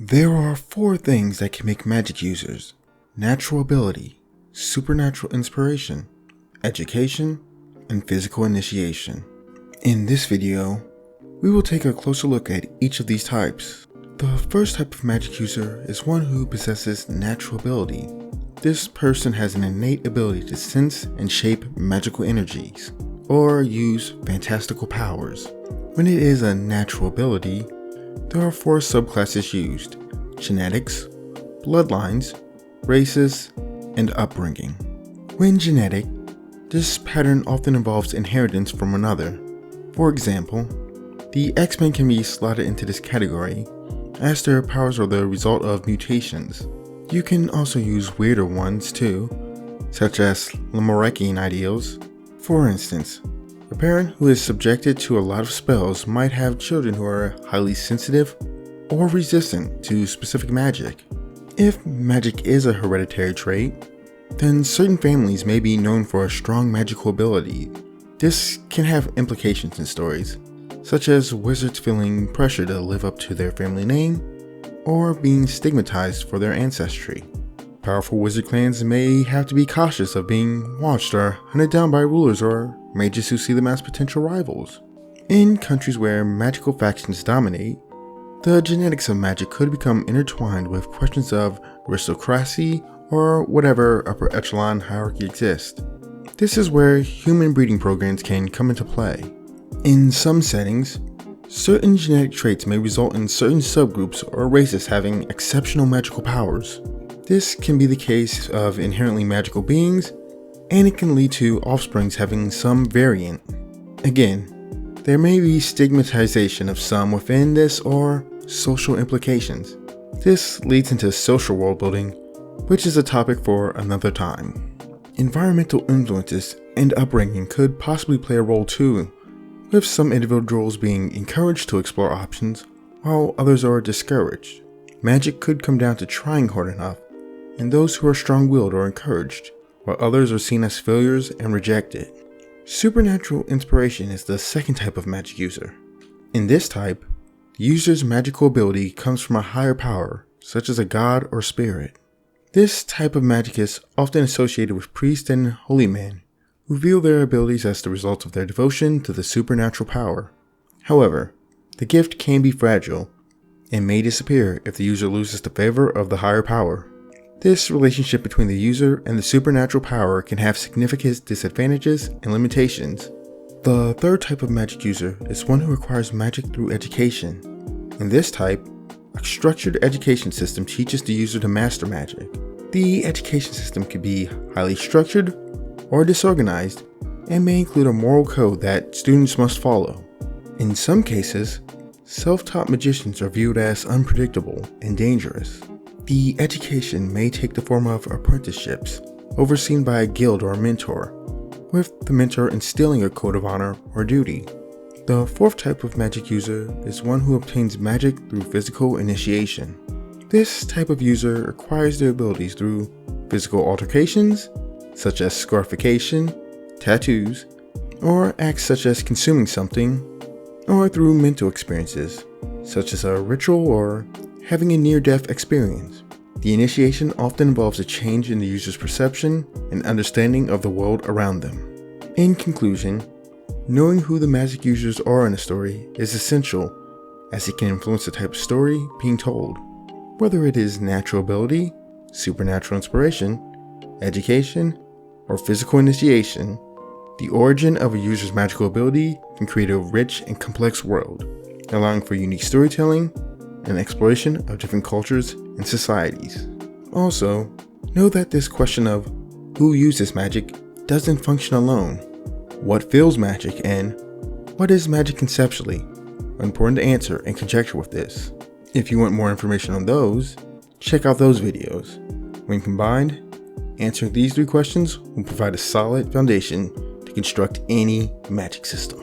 There are four things that can make magic users: natural ability, supernatural inspiration, education, and physical initiation. In this video, we will take a closer look at each of these types. The first type of magic user is one who possesses natural ability. This person has an innate ability to sense and shape magical energies, or use fantastical powers. When it is a natural ability, there are four subclasses used: genetics, bloodlines, races, and upbringing. When genetic, this pattern often involves inheritance from another. For example, the X-Men can be slotted into this category, as their powers are the result of mutations. You can also use weirder ones too, such as Lemurican ideals. For instance, a parent who is subjected to a lot of spells might have children who are highly sensitive or resistant to specific magic. If magic is a hereditary trait, then certain families may be known for a strong magical ability. This can have implications in stories, such as wizards feeling pressure to live up to their family name, or being stigmatized for their ancestry. Powerful wizard clans may have to be cautious of being watched or hunted down by rulers or mages who see them as potential rivals. In countries where magical factions dominate, the genetics of magic could become intertwined with questions of aristocracy or whatever upper echelon hierarchy exists. This is where human breeding programs can come into play. In some settings, certain genetic traits may result in certain subgroups or races having exceptional magical powers. This can be the case of inherently magical beings, and it can lead to offsprings having some variant. Again, there may be stigmatization of some within this or social implications. This leads into social world building, which is a topic for another time. Environmental influences and upbringing could possibly play a role too, with some individuals being encouraged to explore options while others are discouraged. Magic could come down to trying hard enough, and those who are strong-willed are encouraged, while others are seen as failures and rejected. Supernatural inspiration is the second type of magic user. In this type, the user's magical ability comes from a higher power, such as a god or spirit. This type of magic is often associated with priests and holy men, who view their abilities as the result of their devotion to the supernatural power. However, the gift can be fragile, and may disappear if the user loses the favor of the higher power. This relationship between the user and the supernatural power can have significant disadvantages and limitations. The third type of magic user is one who acquires magic through education. In this type, a structured education system teaches the user to master magic. The education system can be highly structured or disorganized, and may include a moral code that students must follow. In some cases, self-taught magicians are viewed as unpredictable and dangerous. The education may take the form of apprenticeships, overseen by a guild or a mentor, with the mentor instilling a code of honor or duty. The fourth type of magic user is one who obtains magic through physical initiation. This type of user acquires their abilities through physical altercations, such as scarification, tattoos, or acts such as consuming something, or through mental experiences, such as a ritual or having a near-death experience. The initiation often involves a change in the user's perception and understanding of the world around them. In conclusion, knowing who the magic users are in a story is essential, as it can influence the type of story being told. Whether it is natural ability, supernatural inspiration, education, or physical initiation, the origin of a user's magical ability can create a rich and complex world, allowing for unique storytelling and exploration of different cultures and societies. Also, know that this question of who uses magic doesn't function alone. What feels magic and what is magic conceptually are important to answer and conjecture with this. If you want more information on those, check out those videos. When combined, answering these three questions will provide a solid foundation to construct any magic system.